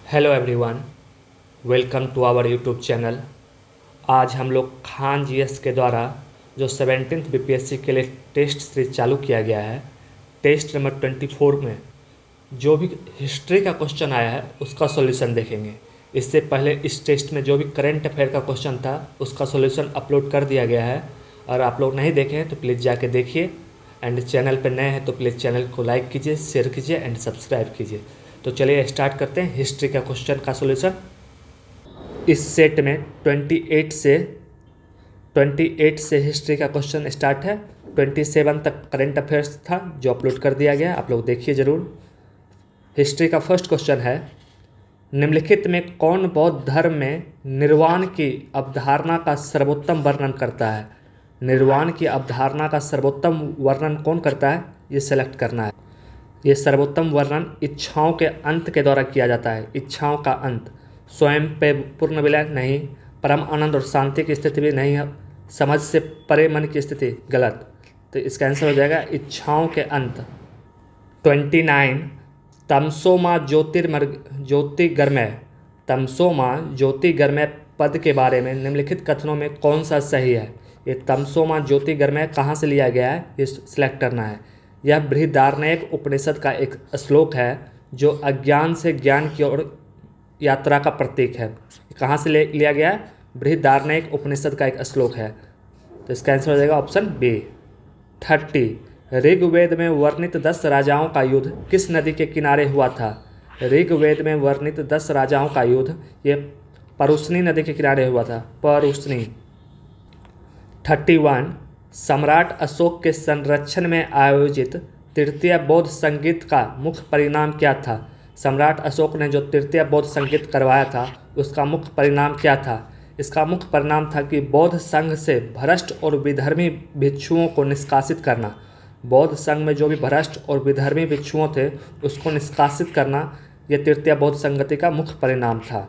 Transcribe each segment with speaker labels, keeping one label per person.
Speaker 1: Hello everyone, welcome to our YouTube channel. आज हम लोग खान जीएस के द्वारा जो 17th बीपीएससी के लिए टेस्ट सीरीज चालू किया गया है, टेस्ट नंबर 24 में जो भी हिस्ट्री का क्वेश्चन आया है उसका सॉल्यूशन देखेंगे। इससे पहले इस टेस्ट में जो भी करंट अफेयर का क्वेश्चन था उसका सॉल्यूशन अपलोड कर दिया गया है, और आप लोग नहीं देखे हैं तो प्लीज़ जाके देखिए। एंड चैनल पर नए हैं तो प्लीज़ चैनल को लाइक कीजिए, शेयर कीजिए एंड सब्सक्राइब कीजिए। तो चलिए स्टार्ट करते हैं हिस्ट्री का क्वेश्चन का सॉल्यूशन। इस सेट में 28 से हिस्ट्री का क्वेश्चन स्टार्ट है। 27 तक करंट अफेयर्स था जो अपलोड कर दिया गया, आप लोग देखिए ज़रूर। हिस्ट्री का फर्स्ट क्वेश्चन है, निम्नलिखित में कौन बौद्ध धर्म में निर्वाण की अवधारणा का सर्वोत्तम वर्णन करता है? निर्वाण की अवधारणा का सर्वोत्तम वर्णन कौन करता है, ये सेलेक्ट करना है। ये सर्वोत्तम वर्णन इच्छाओं के अंत के द्वारा किया जाता है। इच्छाओं का अंत, स्वयं पे पूर्ण विलय नहीं, परम आनंद और शांति की स्थिति भी नहीं है, समझ से परे मन की स्थिति, गलत। तो इसका आंसर हो जाएगा इच्छाओं के अंत। 29, तमसोमा ज्योतिर्गमय तमसोमा ज्योतिर्गमय पद के बारे में निम्नलिखित कथनों में कौन सा सही है? ये तमसोमा ज्योतिर्गमय कहाँ से लिया गया है, ये सिलेक्ट करना है। यह बृहदारण्यक उपनिषद का एक श्लोक है जो अज्ञान से ज्ञान की ओर यात्रा का प्रतीक है। कहाँ से लिया गया है? बृहदारण्यक उपनिषद का एक श्लोक है। तो इसका आंसर हो जाएगा ऑप्शन बी। 30, ऋग्वेद में वर्णित 10 राजाओं का युद्ध किस नदी के किनारे हुआ था? ऋग्वेद में वर्णित 10 राजाओं का युद्ध ये परुष्णी नदी के किनारे हुआ था, परुष्णी। 31, सम्राट अशोक के संरक्षण में आयोजित तृतीय बौद्ध संगीत का मुख्य परिणाम क्या था? सम्राट अशोक ने जो तृतीय बौद्ध संगीत करवाया था उसका मुख्य परिणाम क्या था? इसका मुख्य परिणाम था कि बौद्ध संघ से भ्रष्ट और विधर्मी भिक्षुओं को निष्कासित करना। बौद्ध संघ में जो भी भ्रष्ट और विधर्मी भिक्षुओं थे उसको निष्कासित करना, यह तृतीय बौद्ध संगति का मुख्य परिणाम था।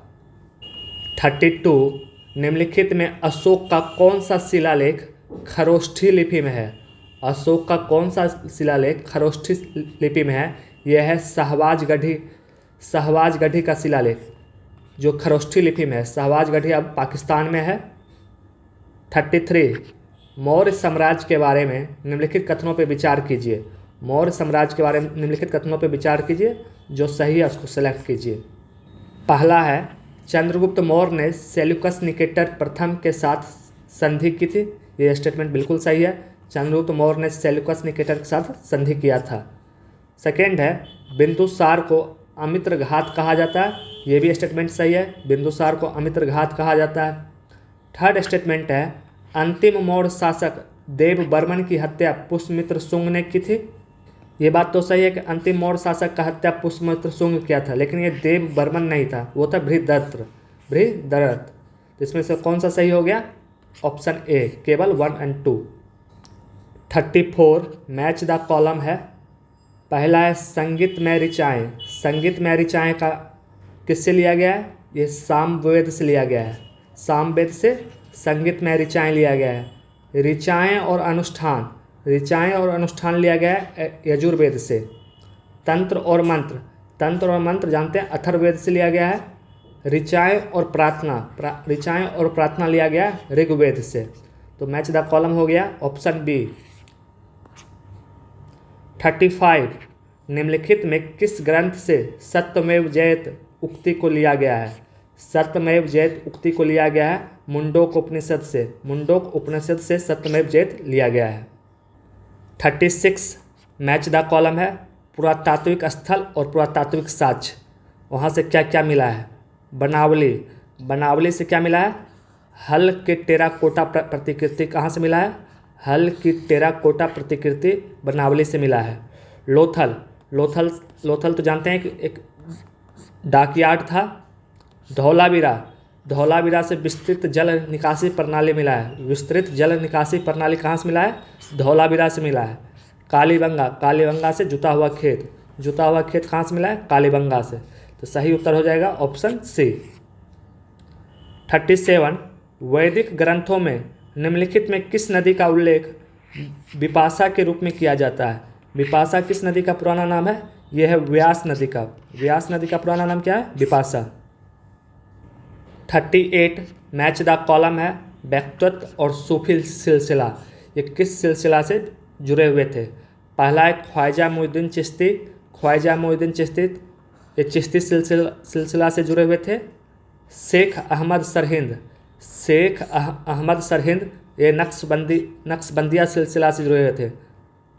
Speaker 1: 32, निम्नलिखित में अशोक का कौन सा शिलालेख खरोष्ठी लिपि में है? अशोक का कौन सा शिलालेख खरोष्ठी लिपि में है? यह है सहवाजगढ़ी का शिलालेख जो खरोष्ठी लिपि में है। सहवाजगढ़ी अब पाकिस्तान में है। 33, मौर्य साम्राज्य के बारे में निम्नलिखित कथनों पर विचार कीजिए। मौर्य साम्राज्य के बारे में निम्नलिखित कथनों पर विचार कीजिए, जो सही है उसको सेलेक्ट कीजिए। पहला है, चंद्रगुप्त मौर्य ने सेल्यूकस निकेटर प्रथम के साथ संधि की थी। ये स्टेटमेंट बिल्कुल सही है। चंद्रगुप्त मौर्य ने सेल्यूकस निकेटर के साथ संधि किया था। सेकेंड है, बिंदुसार को अमित्रघात कहा जाता है। ये भी स्टेटमेंट सही है, बिंदुसार को अमित्रघात कहा जाता है। थर्ड स्टेटमेंट है, अंतिम मौर्य शासक देवबर्मन की हत्या पुष्यमित्र शुंग ने की थी। ये बात तो सही है कि अंतिम मौर्य शासक का हत्या पुष्यमित्र शुंग किया था, लेकिन ये देवबर्मन नहीं था, वो था बृहदरथ। इसमें से कौन सा सही हो गया? ऑप्शन ए, केवल 1 और 2। 34, मैच द कॉलम है। पहला है, संगीतमय ऋचाएँ। संगीतमय ऋचाएँ का किससे लिया गया है? ये सामवेद से लिया गया है। सामवेद से संगीतमय ऋचाएँ लिया गया है। ऋचाएँ और अनुष्ठान लिया गया है यजुर्वेद से। तंत्र और मंत्र जानते हैं, अथर्ववेद से लिया गया है। ऋचाएँ और प्रार्थना लिया गया है ऋग्वेद से। तो मैच द कॉलम हो गया ऑप्शन बी। 35, निम्नलिखित में किस ग्रंथ से सत्यमेव जयते उक्ति को लिया गया है? सत्यमेव जयते उक्ति को लिया गया है मुंडोक उपनिषद से। मुंडोक उपनिषद से सत्यमेव जयते लिया गया है। 36, मैच द कॉलम है, पुरातात्विक स्थल और पुरातात्विक साक्ष्य, वहाँ से क्या क्या मिला है? बनावली से क्या मिला है? हल की टेराकोटा प्रतिकृति कहाँ से मिला है? हल की टेराकोटा प्रतिकृति बनावली से मिला है। लोथल तो जानते हैं कि एक डाकयार्ड था। धौलावीरा से विस्तृत जल निकासी प्रणाली मिला है। विस्तृत जल निकासी प्रणाली कहाँ से मिला है? धौलावीरा से मिला है। कालीबंगा से जुता हुआ खेत कहाँ से मिला है? कालीबंगा से। तो सही उत्तर हो जाएगा ऑप्शन सी। 37, वैदिक ग्रंथों में निम्नलिखित में किस नदी का उल्लेख विपाशा के रूप में किया जाता है? विपाशा किस नदी का पुराना नाम है? ये है व्यास नदी का। व्यास नदी का पुराना नाम क्या है? बिपाशा। 38 मैच द कॉलम है व्यक्तित्व और सूफी सिलसिला। ये किस सिलसिला से जुड़े हुए थे? पहला है ख्वाजा मुइनुद्दीन चिश्ती। ख्वाजा मुइनुद्दीन चिश्ती ये चिश्ती सिलसिला से जुड़े हुए थे। शेख अहमद सरहिंद। शेख अहमद सरहिंद ये नक्शबंदिया सिलसिला से जुड़े हुए थे।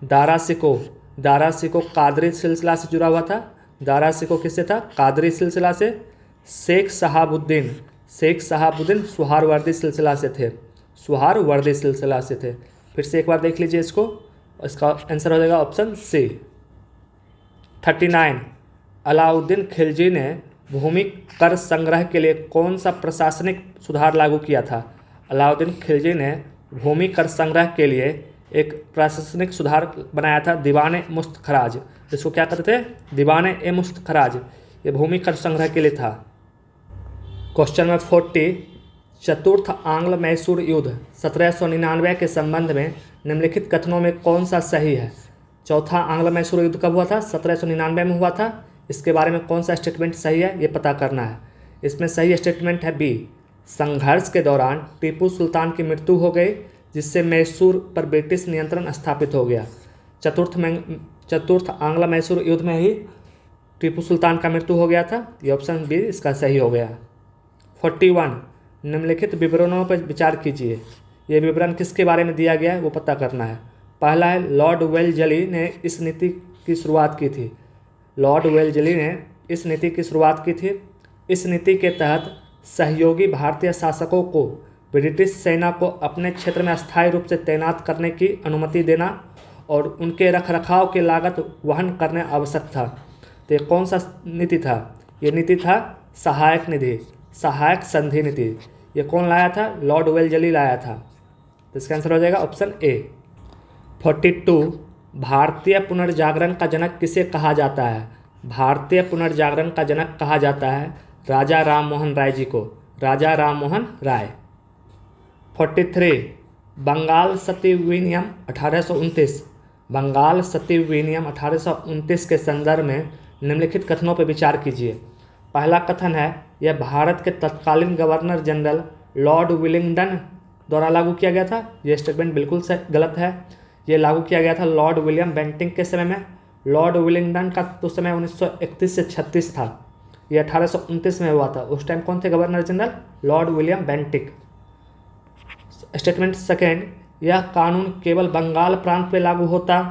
Speaker 1: दारा सिको कादरी सिलसिला से जुड़ा हुआ था। दारा सिको किससे था? कादरी सिलसिला से। शेख शहाबुद्दीन सुहारवर्दी सिलसिला से थे। सुहारवर्दी सिलसिला से थे। फिर से एक बार देख लीजिए इसको। इसका आंसर हो जाएगा ऑप्शन सी। 39 अलाउद्दीन खिलजी ने भूमि कर संग्रह के लिए कौन सा प्रशासनिक सुधार लागू किया था? अलाउद्दीन खिलजी ने भूमि कर संग्रह के लिए एक प्रशासनिक सुधार बनाया था, दीवाने मुफ्त खराज। जिसको क्या कहते थे? दीवाने मुफ्त खराज। ये भूमि कर संग्रह के लिए था। क्वेश्चन नंबर 40 चतुर्थ आंग्ल मैसूर युद्ध 1799 के संबंध में निम्नलिखित कथनों में कौन सा सही है? चौथा आंग्ल मैसूर युद्ध कब हुआ था? 1799 में हुआ था। इसके बारे में कौन सा स्टेटमेंट सही है ये पता करना है। इसमें सही स्टेटमेंट है बी। संघर्ष के दौरान टीपू सुल्तान की मृत्यु हो गई, जिससे मैसूर पर ब्रिटिश नियंत्रण स्थापित हो गया। चतुर्थ आंग्ल मैसूर युद्ध में ही टीपू सुल्तान का मृत्यु हो गया था। ये ऑप्शन बी इसका सही हो गया। 41 निम्नलिखित विवरणों पर विचार कीजिए। ये विवरण किसके बारे में दिया गया है वो पता करना है। पहला है लॉर्ड वेल्लेस्ली ने इस नीति की शुरुआत की थी। लॉर्ड वेल्लेस्ली ने इस नीति की शुरुआत की थी। इस नीति के तहत सहयोगी भारतीय शासकों को ब्रिटिश सेना को अपने क्षेत्र में अस्थायी रूप से तैनात करने की अनुमति देना और उनके रखरखाव की लागत वहन करना आवश्यक था। तो ये कौन सा नीति था? ये नीति था सहायक संधि नीति। ये कौन लाया था? लॉर्ड वेल्लेस्ली लाया था। तो इसका आंसर हो जाएगा ऑप्शन ए। 42 भारतीय पुनर्जागरण का जनक किसे कहा जाता है? भारतीय पुनर्जागरण का जनक कहा जाता है राजा राम मोहन राय जी को। राजा राम मोहन राय। 43 बंगाल सती विनियम 1829। बंगाल सती विनियम 1829 के संदर्भ में निम्नलिखित कथनों पर विचार कीजिए। पहला कथन है यह भारत के तत्कालीन गवर्नर जनरल लॉर्ड विलिंगडन द्वारा लागू किया गया था। यह स्टेटमेंट बिल्कुल गलत है। ये लागू किया गया था लॉर्ड विलियम बेंटिंक के समय में। लॉर्ड विलिंगडन का तो समय 1931 से 36 था। ये 1829 में हुआ था। उस टाइम कौन थे governor general? Lord William Bentinck. Statement second यह कानून केवल बंगाल प्रांत पर लागू होता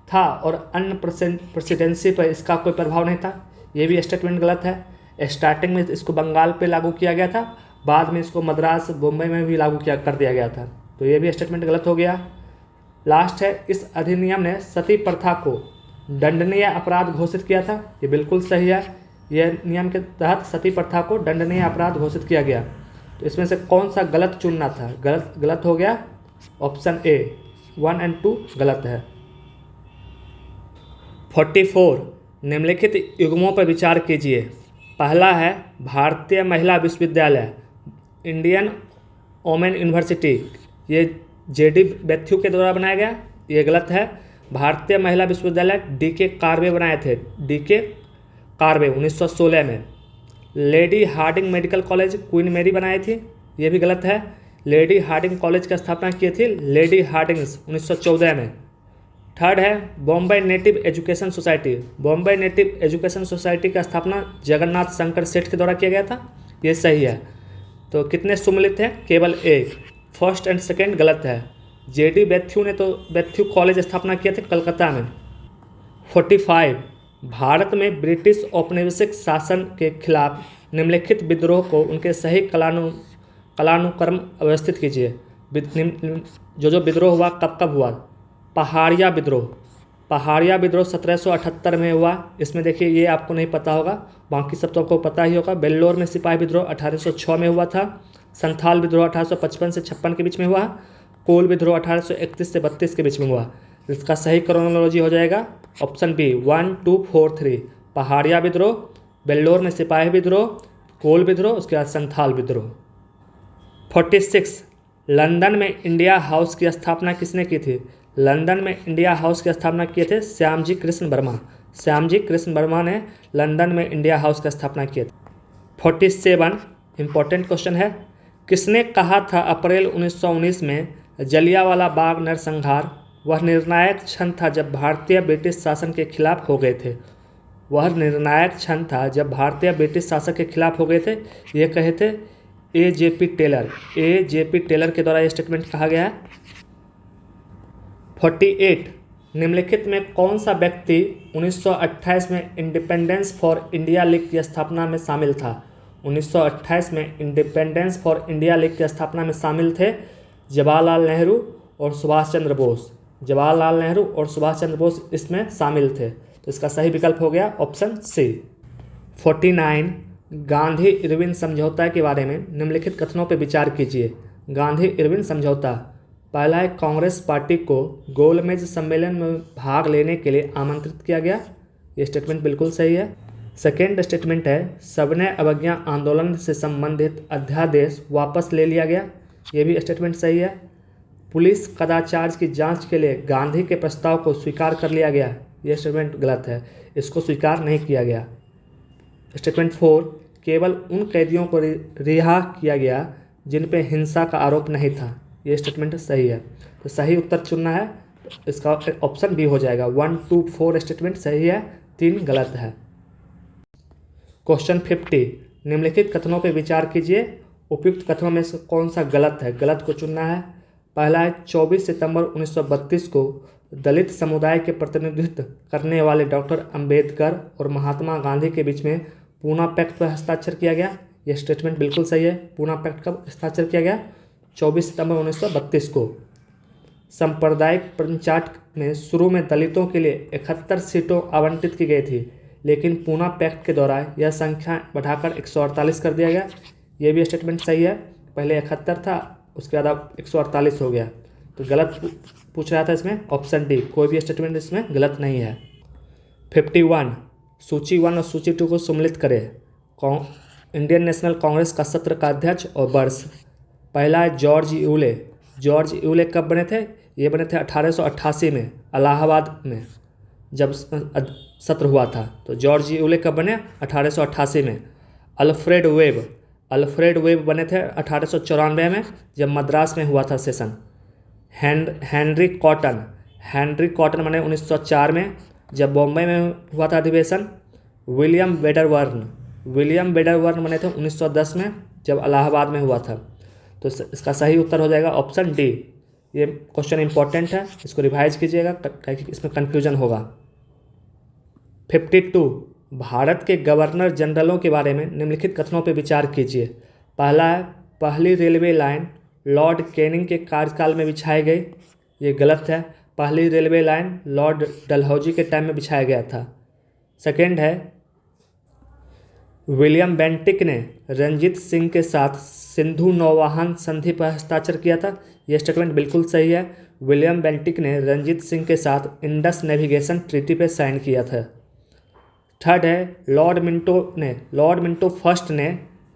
Speaker 1: था और अन्य प्रेसिडेंसी पर इसका कोई प्रभाव नहीं था। ये भी स्टेटमेंट गलत है। स्टार्टिंग में इसको बंगाल पे लागू किया गया था, बाद में इसको मद्रास बम्बई में भी लागू कर दिया गया था। तो ये भी स्टेटमेंट गलत हो गया। लास्ट है इस अधिनियम ने सती प्रथा को दंडनीय अपराध घोषित किया था। ये बिल्कुल सही है। यह नियम के तहत सती प्रथा को दंडनीय अपराध घोषित किया गया। तो इसमें से कौन सा गलत चुनना था? गलत हो गया ऑप्शन ए। 1 और 2 गलत है। 44 निम्नलिखित युग्मों पर विचार कीजिए। पहला है भारतीय महिला विश्वविद्यालय इंडियन वोमेन यूनिवर्सिटी। ये जेडी मैथ्यू के द्वारा बनाया गया। ये गलत है। भारतीय महिला विश्वविद्यालय डीके कार्वे बनाए थे। डीके कार्वे 1916 में। Lady Hardinge medical college Queen Mary बनाई थी। ये भी गलत है। लेडी हार्डिंग कॉलेज की स्थापना की थी लेडी हार्डिंग्स 1914 में। थर्ड है Bombay native education society. Bombay native education society का स्थापना जगन्नाथ शंकर सेठ के द्वारा किया गया था। ये सही है। तो कितने सम्मिलित हैं? केवल एक। फर्स्ट एंड सेकेंड गलत है। जेडी मैथ्यू ने तो मैथ्यू कॉलेज स्थापना किया था कलकत्ता में। 45 भारत में ब्रिटिश औपनिवेशिक शासन के खिलाफ निम्नलिखित विद्रोह को उनके सही कालानुक्रम व्यवस्थित कीजिए। जो विद्रोह हुआ कब हुआ? पहाड़िया विद्रोह 1778 में हुआ। इसमें देखिए ये आपको नहीं पता होगा, बाकी सब तो आपको पता ही होगा। बेल्लोर में सिपाही विद्रोह 1806 में हुआ था। संथाल विद्रोह 1855 से 56 के बीच में हुआ। कोल विद्रोह 1831 से 32 के बीच में हुआ। इसका सही क्रोनोलॉजी हो जाएगा ऑप्शन बी 1, 2, 4, 3। पहाड़िया विद्रोह, बेल्लोर में सिपाही विद्रोह, कोल विद्रोह, उसके बाद संथाल विद्रोह। 46 लंदन में इंडिया हाउस की स्थापना किसने की थी? लंदन में इंडिया हाउस की स्थापना किए थे श्यामजी कृष्ण वर्मा। श्यामजी कृष्ण वर्मा ने लंदन में इंडिया हाउस की स्थापना की थी। 47 इंपॉर्टेंट क्वेश्चन है। किसने कहा था अप्रैल 1919 में जलियांवाला बाग नरसंहार वह निर्णायक क्षण था जब भारतीय ब्रिटिश शासन के खिलाफ हो गए थे? वह निर्णायक क्षण था जब भारतीय ब्रिटिश शासन के खिलाफ हो गए थे। ये कहे थे AJP टेलर। AJP टेलर के द्वारा यह स्टेटमेंट कहा गया है। 48 निम्नलिखित में कौन सा व्यक्ति 1928 में इंडिपेंडेंस फॉर इंडिया लीग की स्थापना में शामिल था? 1928 में इंडिपेंडेंस फॉर इंडिया लीग की स्थापना में शामिल थे जवाहरलाल नेहरू और सुभाष चंद्र बोस। जवाहरलाल नेहरू और सुभाष चंद्र बोस इसमें शामिल थे। तो इसका सही विकल्प हो गया ऑप्शन सी। 49 गांधी इरविन समझौता के बारे में निम्नलिखित कथनों पर विचार कीजिए। गांधी इरविन समझौता। पहला है कांग्रेस पार्टी को गोलमेज सम्मेलन में भाग लेने के लिए आमंत्रित किया गया। ये स्टेटमेंट बिल्कुल सही है। सेकेंड स्टेटमेंट है सविनय अवज्ञा आंदोलन से संबंधित अध्यादेश वापस ले लिया गया। ये भी स्टेटमेंट सही है। पुलिस कदाचार की जांच के लिए गांधी के प्रस्ताव को स्वीकार कर लिया गया। यह स्टेटमेंट गलत है, इसको स्वीकार नहीं किया गया। स्टेटमेंट 4 केवल उन कैदियों को रिहा किया गया जिन पर हिंसा का आरोप नहीं था। ये स्टेटमेंट सही है। तो सही उत्तर चुनना है, इसका ऑप्शन बी हो जाएगा। 1, 2, 4 स्टेटमेंट सही है, 3 गलत है। क्वेश्चन 50 निम्नलिखित कथनों पर विचार कीजिए। उपयुक्त कथनों में से कौन सा गलत है? गलत को चुनना है। पहला है 24 सितंबर 1932 को दलित समुदाय के प्रतिनिधित्व करने वाले डॉक्टर अंबेडकर और महात्मा गांधी के बीच में पूना पैक्ट पर हस्ताक्षर किया गया। यह स्टेटमेंट बिल्कुल सही है। पूना पैक्ट कब हस्ताक्षर किया गया? 24 सितंबर 1932 को। सांप्रदायिक पंचायत में शुरू में दलितों के लिए 71 सीटों आवंटित की गई थी, लेकिन पूना पैक्ट के दौरान यह संख्या बढ़ाकर 148 कर दिया गया। यह भी स्टेटमेंट सही है। पहले 71 था, उसके बाद अब 148 हो गया। तो गलत पूछ रहा था इसमें ऑप्शन डी। कोई भी स्टेटमेंट इसमें गलत नहीं है। 51 सूची 1 और सूची 2 को सम्मिलित करें। इंडियन नेशनल कांग्रेस का सत्र का अध्यक्ष और वर्ष। पहला है जॉर्ज यूले। जॉर्ज यूले कब बने थे? ये बने थे 1888 में इलाहाबाद में जब सत्र हुआ था। तो जॉर्ज यूले कब बने? 1888 में। Alfred web. अल्फ्रेड वेब बने थे 1894 में जब मद्रास में हुआ था session. Henry cotton. Henry cotton बने 1904 में जब बॉम्बे में हुआ था अधिवेशन। विलियम वेडरवर्न। विलियम वेडरवर्न बने थे 1910 में जब इलाहाबाद में हुआ था। तो इसका सही उत्तर हो जाएगा ऑप्शन डी। ये क्वेश्चन इंपॉर्टेंट है, इसको रिवाइज कीजिएगा ताकि इसमें कन्फ्यूजन होगा। 52 भारत के गवर्नर जनरलों के बारे में निम्नलिखित कथनों पर विचार कीजिए। पहला है पहली रेलवे लाइन लॉर्ड कैनिंग के कार्यकाल में बिछाई गई। ये गलत है। पहली रेलवे लाइन लॉर्ड डलहौजी के टाइम में बिछाया गया था। सेकेंड है विलियम बेंटिक ने रंजीत सिंह के साथ सिंधु नौवहन संधि पर हस्ताक्षर किया था। यह स्टेटमेंट बिल्कुल सही है। विलियम बेंटिक ने रंजीत सिंह के साथ इंडस नेविगेशन ट्रीटी पर साइन किया था। थर्ड है लॉर्ड मिंटो फर्स्ट ने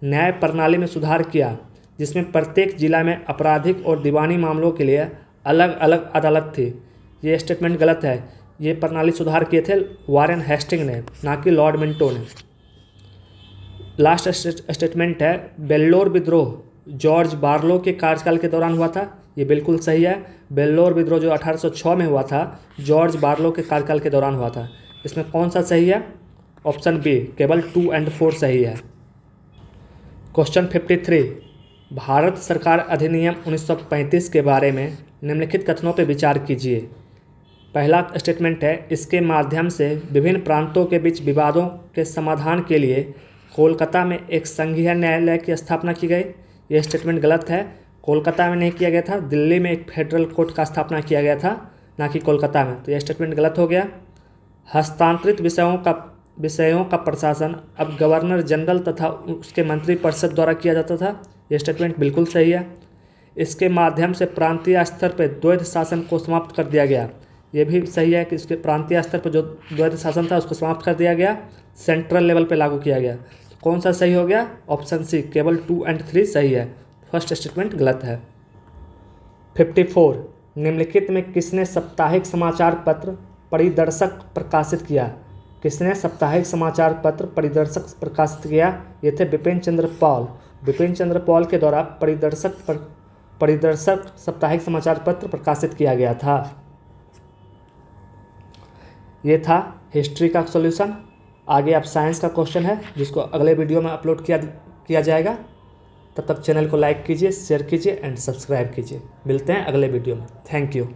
Speaker 1: न्याय प्रणाली में सुधार किया, जिसमें प्रत्येक जिला में आपराधिक और दीवानी मामलों के लिए अलग अलग अदालत थी। ये स्टेटमेंट गलत है। ये प्रणाली सुधार किए थे वारेन हेस्टिंग ने, ना कि लॉर्ड मिंटो ने। लास्ट स्टेटमेंट है वेल्लोर विद्रोह जॉर्ज बार्लो के कार्यकाल के दौरान हुआ था। ये बिल्कुल सही है। वेल्लोर विद्रोह जो 1806 में हुआ था जॉर्ज बार्लो के कार्यकाल के दौरान हुआ था। इसमें कौन सा सही है? ऑप्शन बी, केवल 2 और 4 सही है। क्वेश्चन 53 भारत सरकार अधिनियम 1935 के बारे में निम्नलिखित कथनों पर विचार कीजिए। पहला स्टेटमेंट है इसके माध्यम से विभिन्न प्रांतों के बीच विवादों के समाधान के लिए कोलकाता में एक संघीय न्यायालय की स्थापना की गई। यह स्टेटमेंट गलत है। कोलकाता में नहीं किया गया था, दिल्ली में एक फेडरल कोर्ट का स्थापना किया गया था, ना कि कोलकाता में। तो यह स्टेटमेंट गलत हो गया। हस्तांतरित विषयों का प्रशासन अब गवर्नर जनरल तथा उसके मंत्रिपरिषद द्वारा किया जाता था। यह स्टेटमेंट बिल्कुल सही है। इसके माध्यम से प्रांतीय स्तर पर द्वैध शासन को समाप्त कर दिया गया। ये भी सही है कि इसके प्रांतीय स्तर पर जो द्वैध शासन था उसको समाप्त कर दिया गया, सेंट्रल लेवल पे लागू किया गया। तो कौन सा सही हो गया? ऑप्शन सी, केवल 2 और 3 सही है। फर्स्ट स्टेटमेंट गलत है। 54 निम्नलिखित में किसने साप्ताहिक समाचार पत्र परिदर्शक प्रकाशित किया? किसने साप्ताहिक समाचार पत्र परिदर्शक प्रकाशित किया? ये थे बिपिन चंद्र पॉल। बिपिन चंद्र पॉल के द्वारा परिदर्शक साप्ताहिक समाचार पत्र प्रकाशित किया गया था। ये था हिस्ट्री का सॉल्यूशन। आगे अब साइंस का क्वेश्चन है जिसको अगले वीडियो में अपलोड किया जाएगा। तब तक चैनल को लाइक कीजिए, शेयर कीजिए एंड सब्सक्राइब कीजिए। मिलते हैं अगले वीडियो में। Thank you.